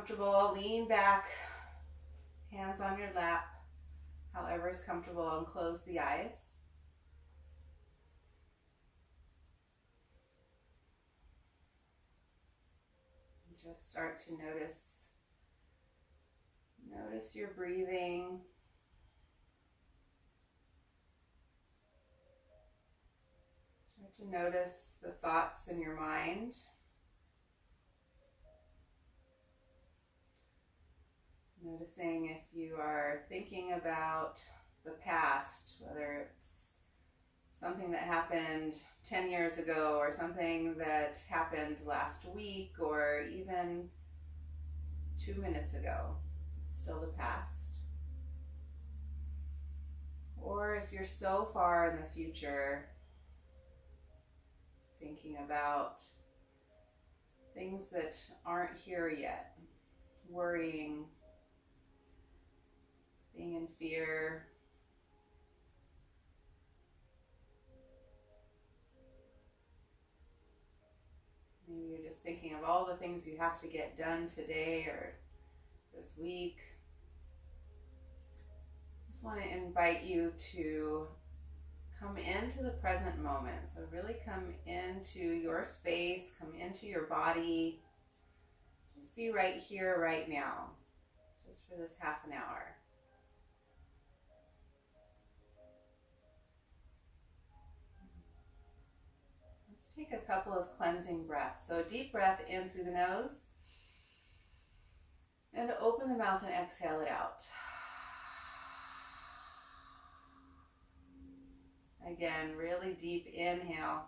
comfortable, lean back, hands on your lap, however is comfortable, and close the eyes. And just start to notice your breathing. Start to notice the thoughts in your mind. Noticing if you are thinking about the past, whether it's something that happened 10 years ago or something that happened last week or even 2 minutes ago. It's still the past. Or if you're so far in the future, thinking about things that aren't here yet, worrying, being in fear. Maybe you're just thinking of all the things you have to get done today or this week. I just want to invite you to come into the present moment. So really come into your space, come into your body. Just be right here, right now, just for this half an hour. Let's take a couple of cleansing breaths. So deep breath in through the nose. And open the mouth and exhale it out. Again, really deep inhale.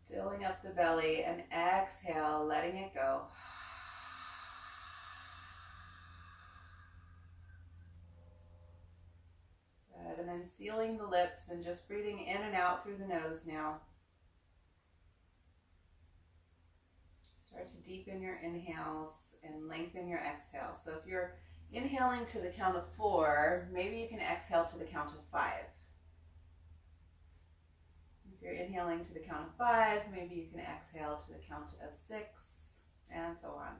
Filling up the belly, and exhale, letting it go. Good, and then sealing the lips and just breathing in and out through the nose now. Start to deepen your inhales and lengthen your exhale. So if you're inhaling to the count of 4, maybe you can exhale to the count of 5. If you're inhaling to the count of 5, maybe you can exhale to the count of 6, and so on.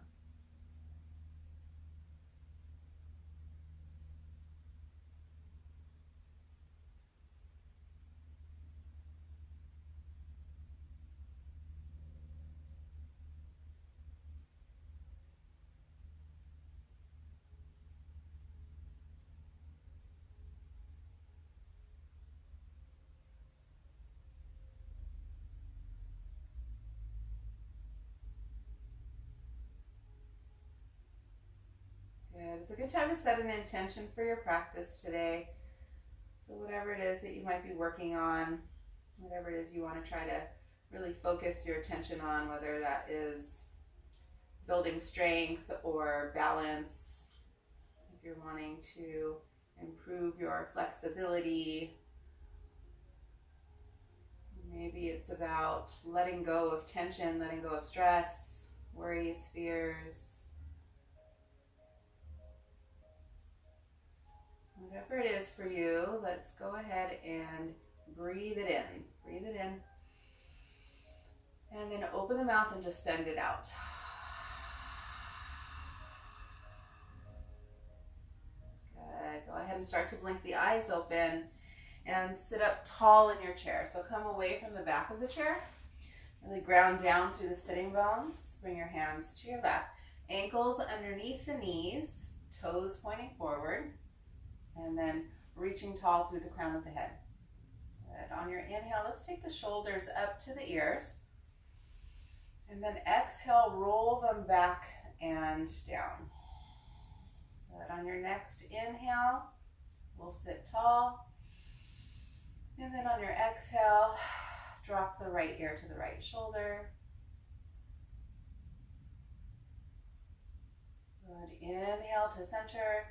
Good. It's a good time to set an intention for your practice today. So whatever it is that you might be working on, whatever it is you want to try to really focus your attention on, whether that is building strength or balance, if you're wanting to improve your flexibility, maybe it's about letting go of tension, letting go of stress, worries, fears. Whatever it is for you, let's go ahead and breathe it in. Breathe it in. And then open the mouth and just send it out. Good. Go ahead and start to blink the eyes open and sit up tall in your chair. So come away from the back of the chair. Really ground down through the sitting bones. Bring your hands to your lap. Ankles underneath the knees, toes pointing forward. And then reaching tall through the crown of the head. Good. On your inhale, let's take the shoulders up to the ears. And then exhale, roll them back and down. Good. On your next inhale, we'll sit tall. And then on your exhale, drop the right ear to the right shoulder. Good. Inhale to center.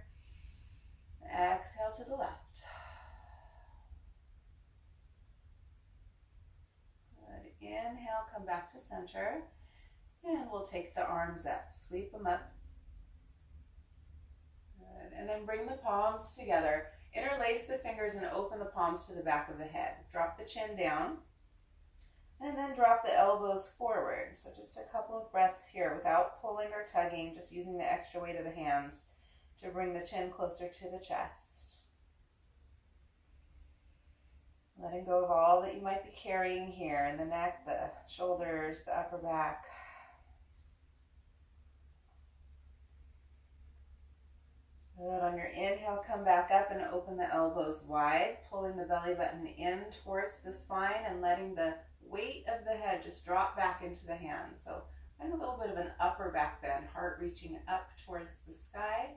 Exhale to the left. Good. Inhale, come back to center. And we'll take the arms up. Sweep them up. Good. And then bring the palms together. Interlace the fingers and open the palms to the back of the head. Drop the chin down. And then drop the elbows forward. So just a couple of breaths here without pulling or tugging, just using the extra weight of the hands to bring the chin closer to the chest. Letting go of all that you might be carrying here in the neck, the shoulders, the upper back. Good. On your inhale, come back up and open the elbows wide, pulling the belly button in towards the spine and letting the weight of the head just drop back into the hands. So find a little bit of an upper back bend, heart reaching up towards the sky.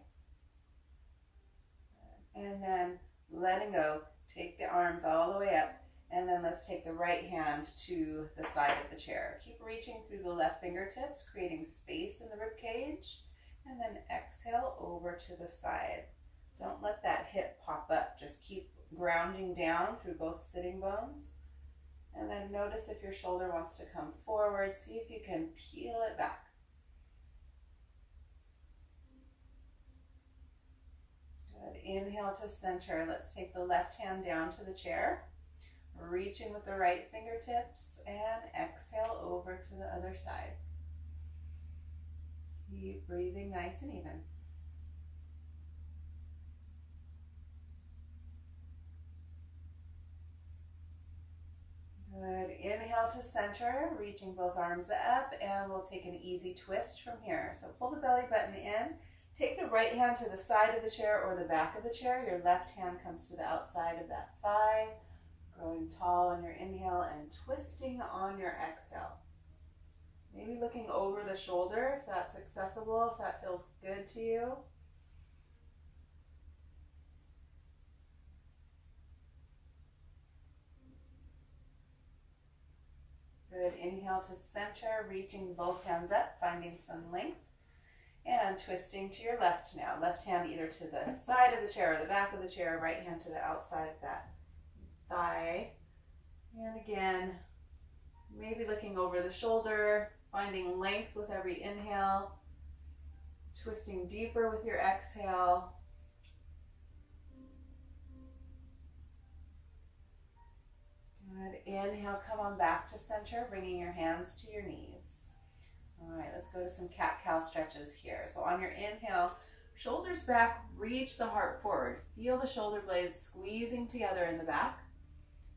And then letting go, take the arms all the way up, and then let's take the right hand to the side of the chair. Keep reaching through the left fingertips, creating space in the rib cage. And then exhale over to the side. Don't let that hip pop up. Just keep grounding down through both sitting bones. And then notice if your shoulder wants to come forward. See if you can peel it back. Good. Inhale to center. Let's take the left hand down to the chair. Reaching with the right fingertips. And exhale over to the other side. Keep breathing nice and even. Good. Inhale to center, reaching both arms up, and we'll take an easy twist from here. So pull the belly button in. Take the right hand to the side of the chair or the back of the chair. Your left hand comes to the outside of that thigh. Growing tall on your inhale and twisting on your exhale. Maybe looking over the shoulder if that's accessible, if that feels good to you. Good. Inhale to center, reaching both hands up, finding some length. And twisting to your left now. Left hand either to the side of the chair or the back of the chair, right hand to the outside of that thigh. And again, maybe looking over the shoulder, finding length with every inhale, twisting deeper with your exhale. Good. Inhale, come on back to center, bringing your hands to your knees. All right, let's go to some cat-cow stretches here. So on your inhale, shoulders back, reach the heart forward. Feel the shoulder blades squeezing together in the back.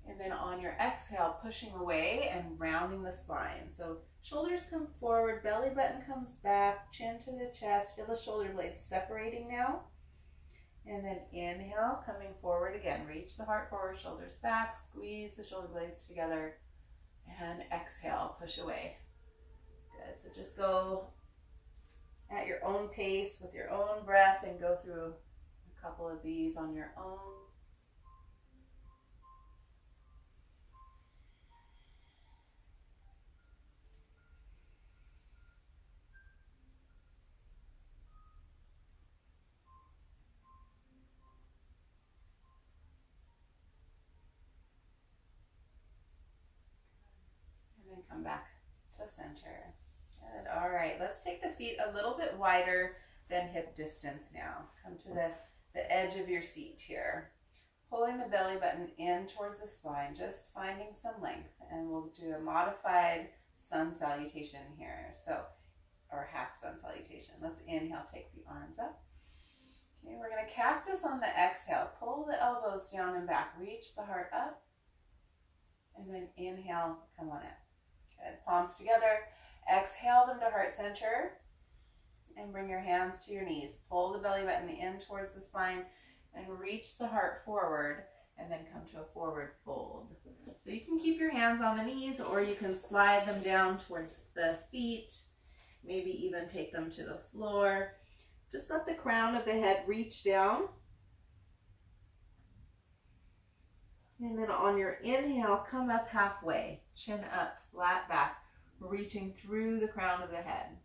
And then on your exhale, pushing away and rounding the spine. So shoulders come forward, belly button comes back, chin to the chest. Feel the shoulder blades separating now. And then inhale, coming forward again. Reach the heart forward, shoulders back, squeeze the shoulder blades together. And exhale, push away. Good. So just go at your own pace with your own breath and go through a couple of these on your own. Come back to center. Good. All right, let's take the feet a little bit wider than hip distance now. Come to the edge of your seat here. Pulling the belly button in towards the spine, just finding some length. And we'll do a modified sun salutation here. So, or half sun salutation. Let's inhale, take the arms up. Okay, we're going to cactus on the exhale. Pull the elbows down and back. Reach the heart up. And then inhale, come on up. Good. Palms together. Exhale them to heart center. And bring your hands to your knees. Pull the belly button in towards the spine and reach the heart forward and then come to a forward fold. So you can keep your hands on the knees or you can slide them down towards the feet. Maybe even take them to the floor. Just let the crown of the head reach down. And then on your inhale, come up halfway, chin up, flat back, reaching through the crown of the head.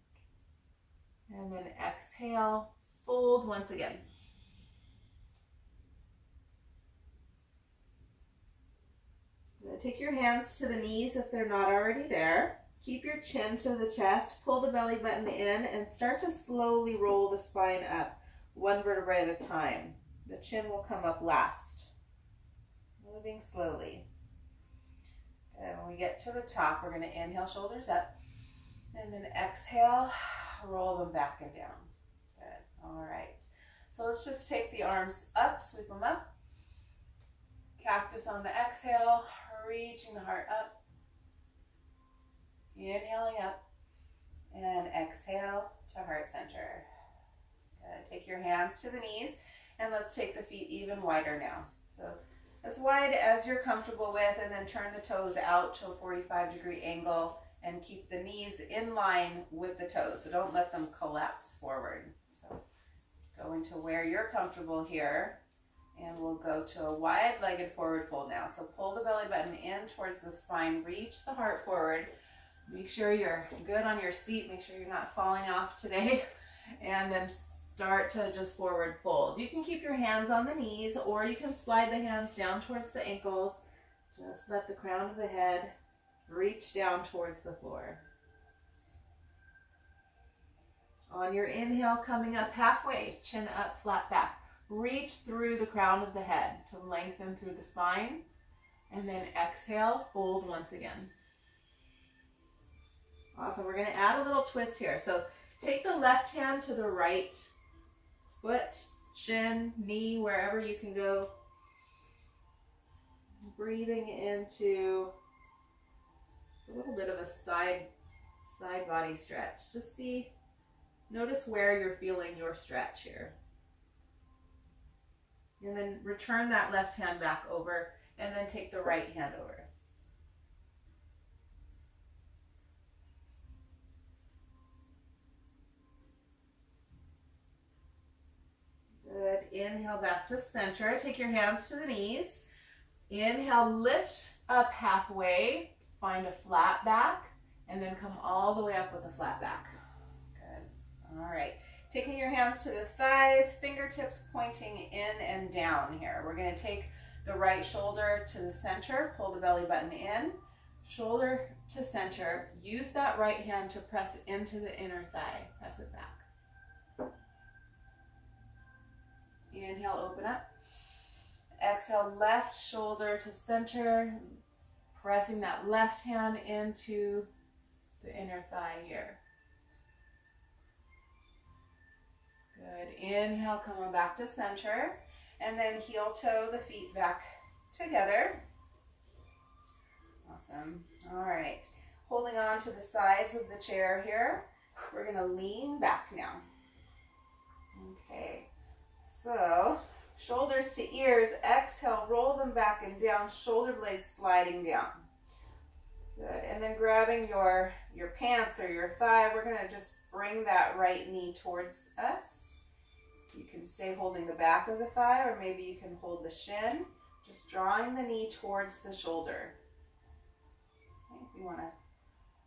And then exhale, fold once again. Take your hands to the knees if they're not already there. Keep your chin to the chest, pull the belly button in, and start to slowly roll the spine up, one vertebra at a time. The chin will come up last. Moving slowly. And we we get to the top, we're going to inhale, shoulders up, and then exhale, roll them back and down. Good. All right. So let's just take the arms up, sweep them up. Cactus on the exhale, reaching the heart up. Inhaling up, and exhale to heart center. Good. Take your hands to the knees, and let's take the feet even wider now. So as wide as you're comfortable with, and then turn the toes out to a 45-degree angle and keep the knees in line with the toes. So don't let them collapse forward. So go into where you're comfortable here, and we'll go to a wide-legged forward fold now. So pull the belly button in towards the spine, reach the heart forward. Make sure you're good on your seat. Make sure you're not falling off today. And then start to just forward fold. You can keep your hands on the knees, or you can slide the hands down towards the ankles. Just let the crown of the head reach down towards the floor. On your inhale, coming up halfway, chin up, flat back. Reach through the crown of the head to lengthen through the spine. And then exhale, fold once again. Awesome. We're going to add a little twist here. So take the left hand to the right foot, shin, knee, wherever you can go. Breathing into a little bit of a side body stretch. Just notice where you're feeling your stretch here. And then return that left hand back over, and then take the right hand over. Good. Inhale back to center. Take your hands to the knees. Inhale, lift up halfway. Find a flat back, and then come all the way up with a flat back. Good. All right. Taking your hands to the thighs, fingertips pointing in and down here. We're going to take the right shoulder to the center, pull the belly button in, shoulder to center. Use that right hand to press into the inner thigh. Press it back. Inhale, open up. Exhale, left shoulder to center, pressing that left hand into the inner thigh here. Good. Inhale, coming back to center, and then heel toe the feet back together. Awesome. All right. Holding on to the sides of the chair here, we're going to lean back now. Okay. So, shoulders to ears, exhale, roll them back and down, shoulder blades sliding down. Good, and then grabbing your pants or your thigh, we're gonna just bring that right knee towards us. You can stay holding the back of the thigh, or maybe you can hold the shin, just drawing the knee towards the shoulder. Okay, if you wanna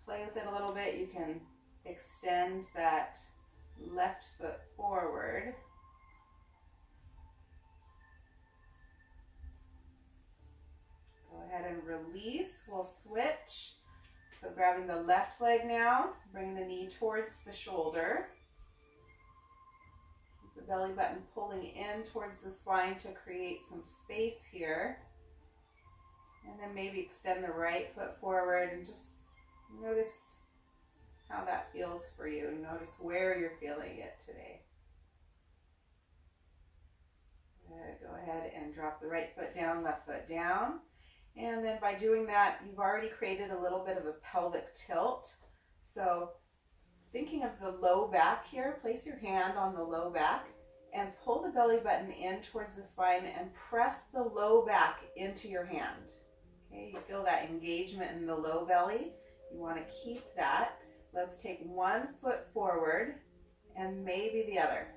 play with it a little bit, you can extend that left foot forward. Go ahead and release. We'll switch. So grabbing the left leg now, bring the knee towards the shoulder. Keep the belly button pulling in towards the spine to create some space here. And then maybe extend the right foot forward and just notice how that feels for you. Notice where you're feeling it today. Good. Go ahead and drop the right foot down, left foot down. And then by doing that, you've already created a little bit of a pelvic tilt. So thinking of the low back here, place your hand on the low back and pull the belly button in towards the spine and press the low back into your hand. Okay, you feel that engagement in the low belly. You want to keep that. Let's take one foot forward and maybe the other.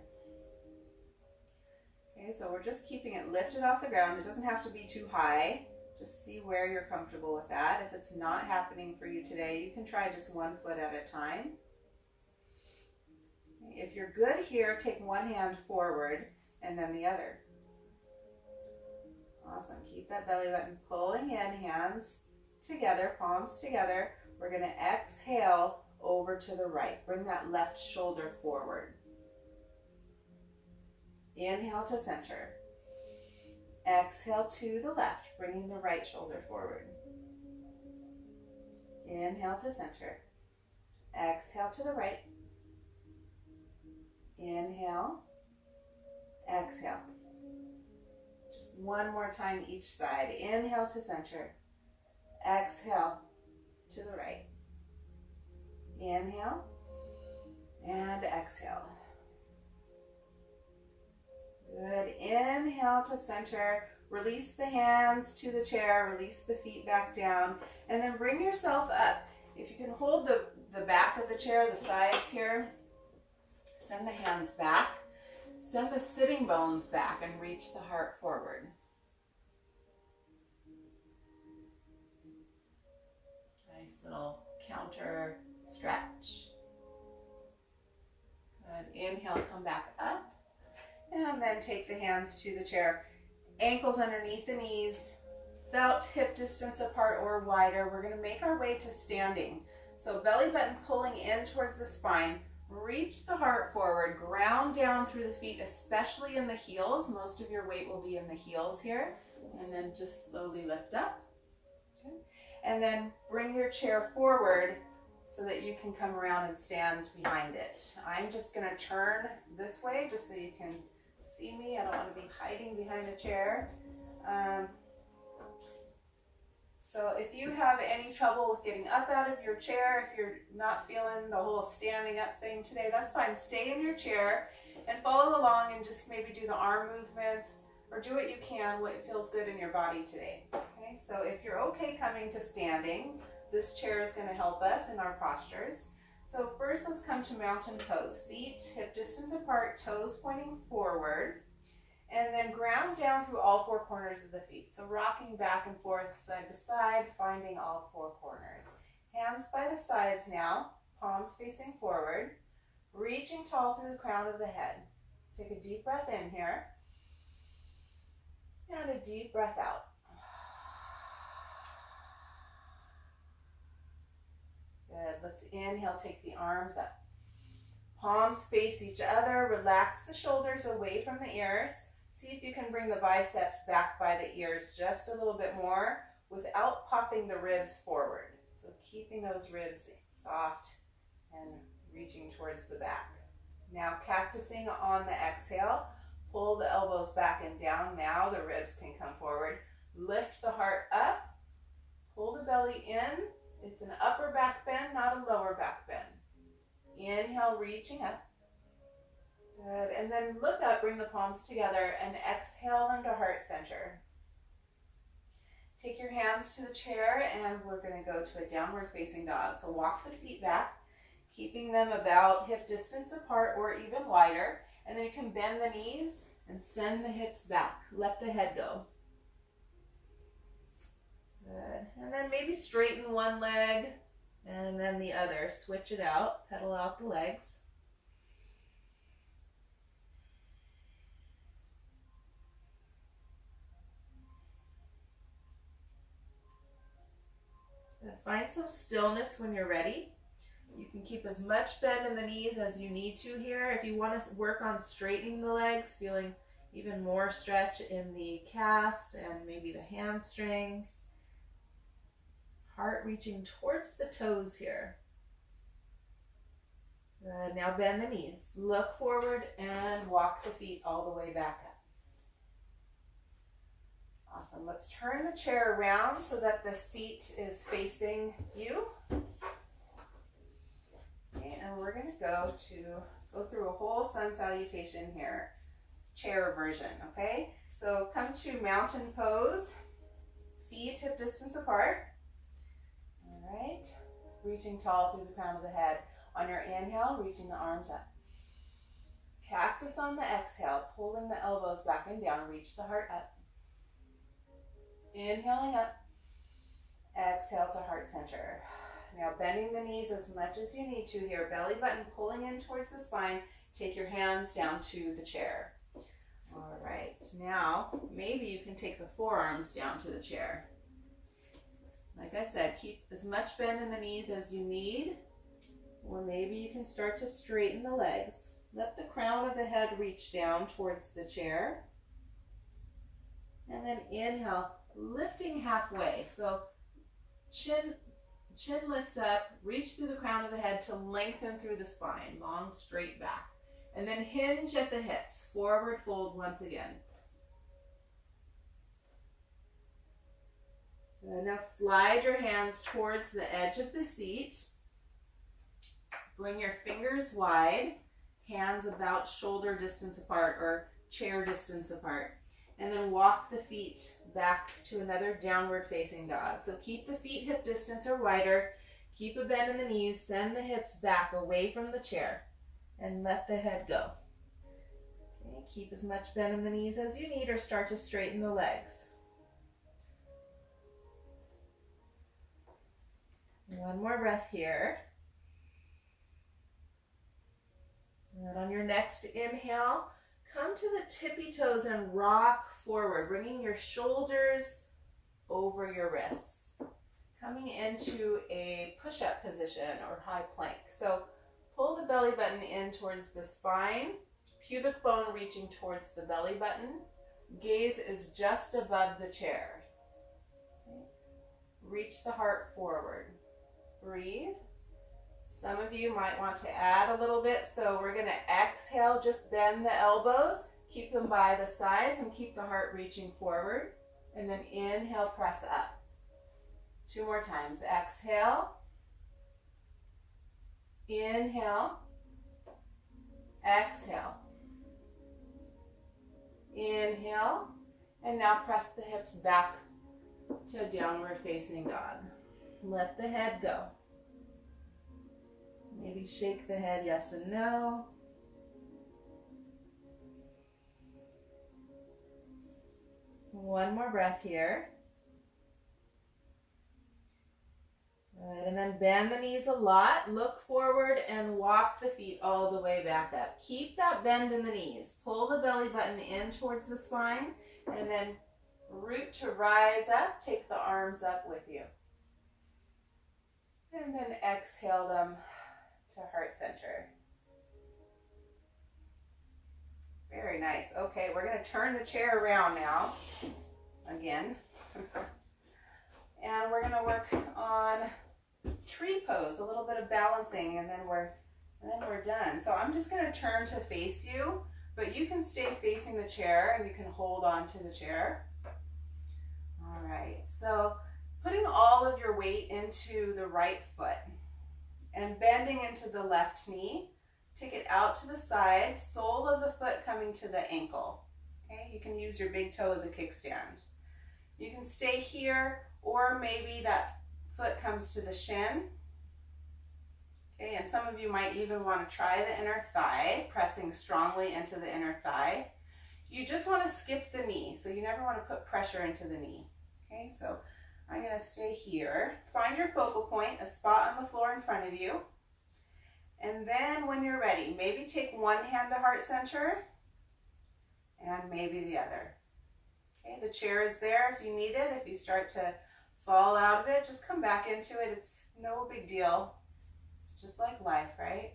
Okay, so we're just keeping it lifted off the ground. It doesn't have to be too high. Just see where you're comfortable with that. If it's not happening for you today, you can try just one foot at a time. If you're good here, take one hand forward and then the other. Awesome. Keep that belly button pulling in, hands together, palms together. We're going to exhale over to the right. Bring that left shoulder forward. Inhale to center. Exhale to the left, bringing the right shoulder forward. Inhale to center. Exhale to the right. Inhale. Exhale. Just one more time each side. Inhale to center. Exhale to the right. Inhale and exhale. Good. Inhale to center. Release the hands to the chair. Release the feet back down. And then bring yourself up. If you can hold the back of the chair, the sides here, send the hands back. Send the sitting bones back and reach the heart forward. Nice little counter stretch. Good. Inhale, come back up. And then take the hands to the chair. Ankles underneath the knees, about hip distance apart or wider. We're going to make our way to standing. So belly button pulling in towards the spine. Reach the heart forward. Ground down through the feet, especially in the heels. Most of your weight will be in the heels here. And then just slowly lift up. Okay. And then bring your chair forward so that you can come around and stand behind it. I'm just going to turn this way just so you can see me. I don't want to be hiding behind a chair. So if you have any trouble with getting up out of your chair, if you're not feeling the whole standing up thing today, that's fine. Stay in your chair and follow along and just maybe do the arm movements or do what you can, what feels good in your body today. Okay, so if you're okay coming to standing, this chair is going to help us in our postures. So first let's come to mountain pose. Feet hip distance apart, toes pointing forward. And then ground down through all four corners of the feet. So rocking back and forth, side to side, finding all four corners. Hands by the sides now, palms facing forward, reaching tall through the crown of the head. Take a deep breath in here, and a deep breath out. Good, let's inhale, take the arms up. Palms face each other, relax the shoulders away from the ears. See if you can bring the biceps back by the ears just a little bit more without popping the ribs forward. So keeping those ribs soft and reaching towards the back. Now cactusing on the exhale, pull the elbows back and down. Now the ribs can come forward. Lift the heart up, pull the belly in. It's an upper back bend, not a lower back bend. Inhale, reaching up. Good, and then look up, bring the palms together, and exhale into heart center. Take your hands to the chair, and we're going to go to a downward facing dog. So walk the feet back, keeping them about hip distance apart or even wider, and then you can bend the knees and send the hips back. Let the head go. Good, and then maybe straighten one leg, and then the other. Switch it out, pedal out the legs. Find some stillness when you're ready. You can keep as much bend in the knees as you need to here. If you want to work on straightening the legs, feeling even more stretch in the calves and maybe the hamstrings. Heart reaching towards the toes here. Good. Now bend the knees. Look forward and walk the feet all the way back up. Awesome. Let's turn the chair around so that the seat is facing you. Okay, and we're going to go through a whole sun salutation here. Chair version, okay? So come to mountain pose. Feet hip distance apart. All right. Reaching tall through the crown of the head. On your inhale, reaching the arms up. Cactus on the exhale, pulling the elbows back and down. Reach the heart up. Inhaling up, exhale to heart center. Now bending the knees as much as you need to here. Belly button pulling in towards the spine. Take your hands down to the chair. All right, now maybe you can take the forearms down to the chair. Like I said, keep as much bend in the knees as you need, or maybe you can start to straighten the legs. Let the crown of the head reach down towards the chair. And then inhale, lifting halfway. So chin Chin lifts up, reach through the crown of the head to lengthen through the spine, long straight back. And then hinge at the hips, forward fold once again. Good. Now slide your hands towards the edge of the seat. Bring your fingers wide, hands about shoulder distance apart or chair distance apart. And then walk the feet back to another downward facing dog. So keep the feet hip distance or wider. Keep a bend in the knees. Send the hips back away from the chair and let the head go. Okay, keep as much bend in the knees as you need or start to straighten the legs. One more breath here. And on your next inhale, come to the tippy toes and rock forward, bringing your shoulders over your wrists. Coming into a push-up position or high plank. So pull the belly button in towards the spine, pubic bone reaching towards the belly button. Gaze is just above the chair. Okay. Reach the heart forward. Breathe. Some of you might want to add a little bit, so we're going to exhale, just bend the elbows, keep them by the sides, and keep the heart reaching forward. And then inhale, press up. 2 more times. Exhale. Inhale. Exhale. Inhale. And now press the hips back to a downward facing dog. Let the head go. Maybe shake the head yes and no. One more breath here. Good. And then bend the knees a lot. Look forward and walk the feet all the way back up. Keep that bend in the knees. Pull the belly button in towards the spine and then root to rise up. Take the arms up with you. And then exhale them to heart center. Very nice. Okay, we're going to turn the chair around now, again. And we're going to work on tree pose, a little bit of balancing, and then we're done. So I'm just going to turn to face you, but you can stay facing the chair and you can hold on to the chair. All right, so putting all of your weight into the right foot and bending into the left knee. Take it out to the side, sole of the foot coming to the ankle. Okay, you can use your big toe as a kickstand. You can stay here, or maybe that foot comes to the shin. Okay, and some of you might even want to try the inner thigh, pressing strongly into the inner thigh. You just want to skip the knee, so you never want to put pressure into the knee. Okay, so I'm going to stay here. Find your focal point, a spot on the floor in front of you. And then when you're ready, maybe take one hand to heart center and maybe the other. Okay, the chair is there if you need it. If you start to fall out of it, just come back into it. It's no big deal. It's just like life, right?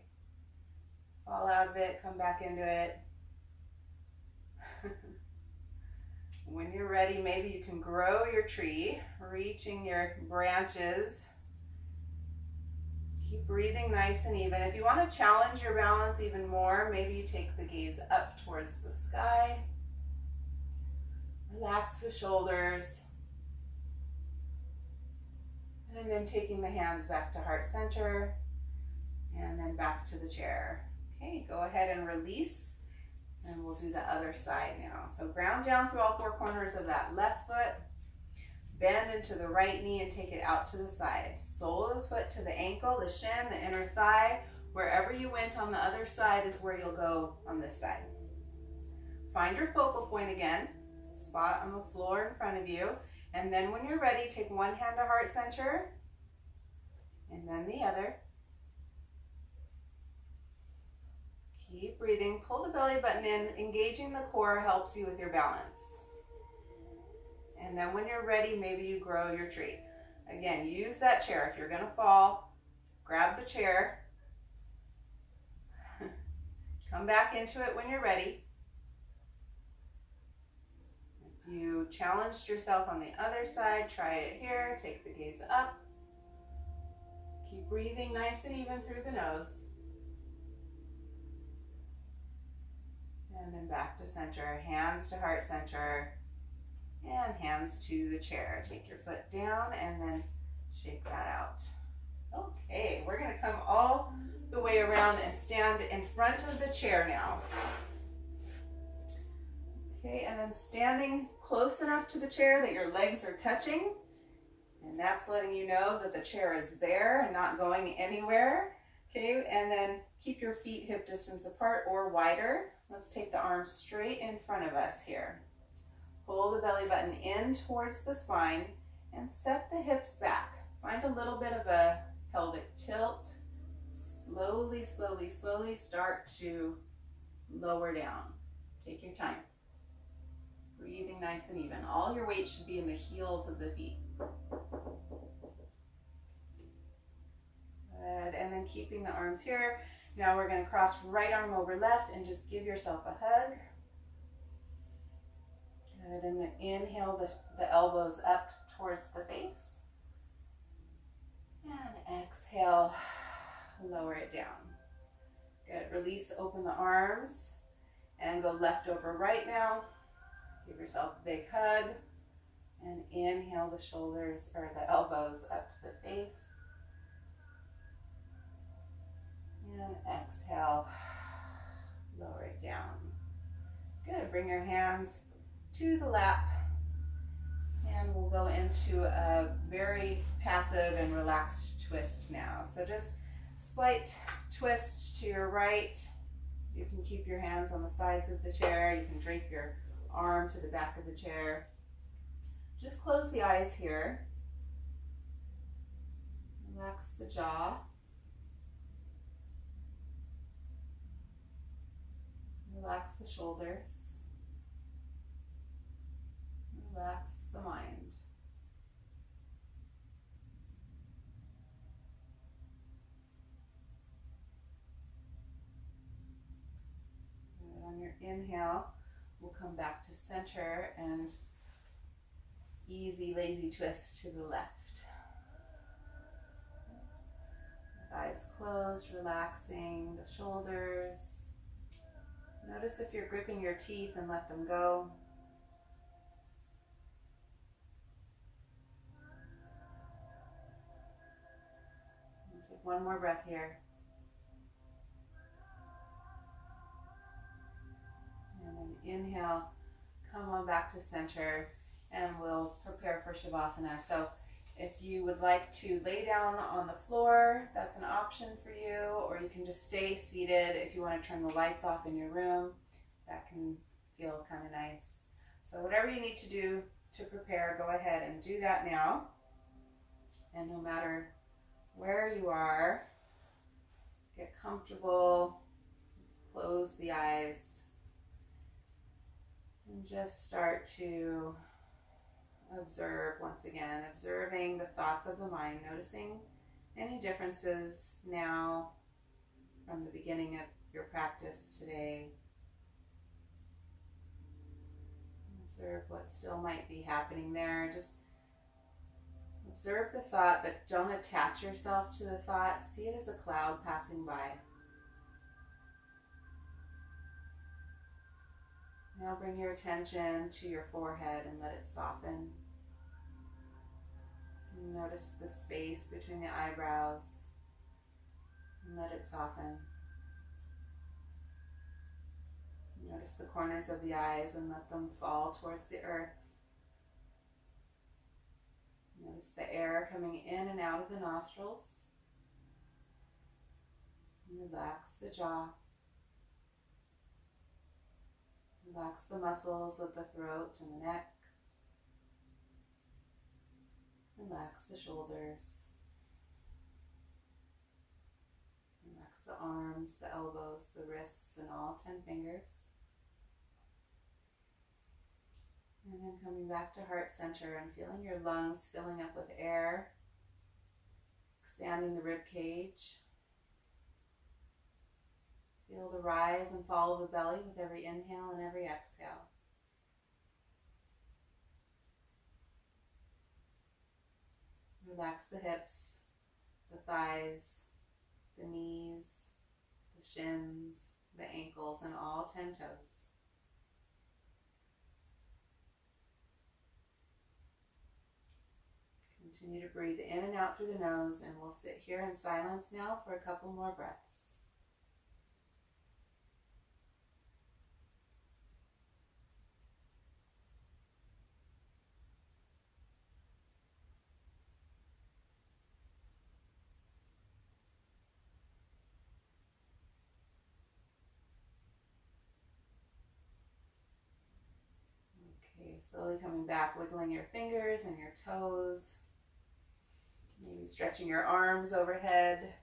Fall out of it, come back into it. When you're ready, maybe you can grow your tree, reaching your branches. Keep breathing nice and even. If you want to challenge your balance even more, maybe you take the gaze up towards the sky. Relax the shoulders. And then taking the hands back to heart center and then back to the chair. Okay, go ahead and release. And we'll do the other side now. So ground down through all 4 corners of that left foot. Bend into the right knee and take it out to the side. Sole of the foot to the ankle, the shin, the inner thigh. Wherever you went on the other side is where you'll go on this side. Find your focal point again. Spot on the floor in front of you. And then when you're ready, take one hand to heart center. And then the other. Keep breathing. Pull the belly button in. Engaging the core helps you with your balance. And then when you're ready, maybe you grow your tree. Again, use that chair. If you're going to fall, grab the chair. Come back into it when you're ready. If you challenged yourself on the other side, try it here. Take the gaze up. Keep breathing nice and even through the nose. And then back to center, hands to heart center, and hands to the chair. Take your foot down and then shake that out. Okay, we're gonna come all the way around and stand in front of the chair now. Okay, and then standing close enough to the chair that your legs are touching, and that's letting you know that the chair is there and not going anywhere. Okay, and then keep your feet hip distance apart or wider. Let's take the arms straight in front of us here. Pull the belly button in towards the spine and set the hips back. Find a little bit of a pelvic tilt. Slowly, slowly, slowly start to lower down. Take your time. Breathing nice and even. All your weight should be in the heels of the feet. Good, and then keeping the arms here. Now we're going to cross right arm over left and just give yourself a hug. Good, and then inhale the elbows up towards the face. And exhale, lower it down. Good, release, open the arms, and go left over right now. Give yourself a big hug, and inhale the shoulders, or the elbows up to the face. And exhale, lower it down. Good, bring your hands to the lap, and we'll go into a very passive and relaxed twist now. So just slight twist to your right. You can keep your hands on the sides of the chair. You can drape your arm to the back of the chair. Just close the eyes here. Relax the jaw. Relax the shoulders. Relax the mind. Good. On your inhale, we'll come back to center and easy lazy twist to the left. With eyes closed, relaxing the shoulders. Notice if you're gripping your teeth and let them go. And take one more breath here. And then inhale, come on back to center, and we'll prepare for Shavasana. So if you would like to lay down on the floor, that's an option for you, or you can just stay seated. If you want to turn the lights off in your room, that can feel kind of nice. So whatever you need to do to prepare, go ahead and do that now. And no matter where you are, get comfortable, close the eyes, and just start to observe once again, observing the thoughts of the mind, noticing any differences now from the beginning of your practice today. Observe what still might be happening there. Just observe the thought, but don't attach yourself to the thought. See it as a cloud passing by. Now bring your attention to your forehead and let it soften. And notice the space between the eyebrows and let it soften. Notice the corners of the eyes and let them fall towards the earth. Notice the air coming in and out of the nostrils. And relax the jaw. Relax the muscles of the throat and the neck. Relax the shoulders. Relax the arms, the elbows, the wrists, and all 10 fingers. And then coming back to heart center and feeling your lungs filling up with air, expanding the rib cage. Feel the rise and fall of the belly with every inhale and every exhale. Relax the hips, the thighs, the knees, the shins, the ankles, and all 10 toes. Continue to breathe in and out through the nose, and we'll sit here in silence now for a couple more breaths. Okay, slowly coming back, wiggling your fingers and your toes. Maybe stretching your arms overhead.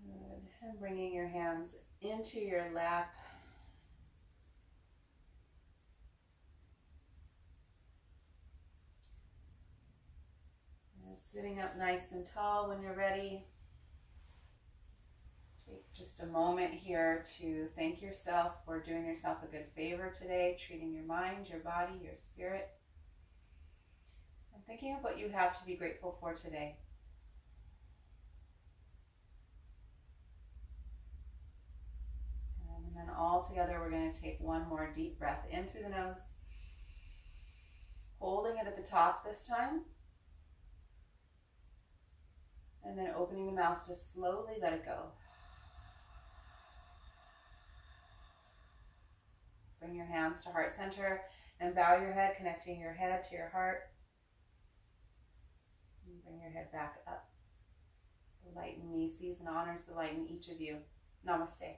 Good. And bringing your hands into your lap. And sitting up nice and tall when you're ready. Take just a moment here to thank yourself for doing yourself a good favor today, treating your mind, your body, your spirit, and thinking of what you have to be grateful for today. And then all together, we're going to take one more deep breath in through the nose, holding it at the top this time, and then opening the mouth to slowly let it go. Bring your hands to heart center and bow your head, connecting your head to your heart. And bring your head back up. The light in me sees and honors the light in each of you. Namaste.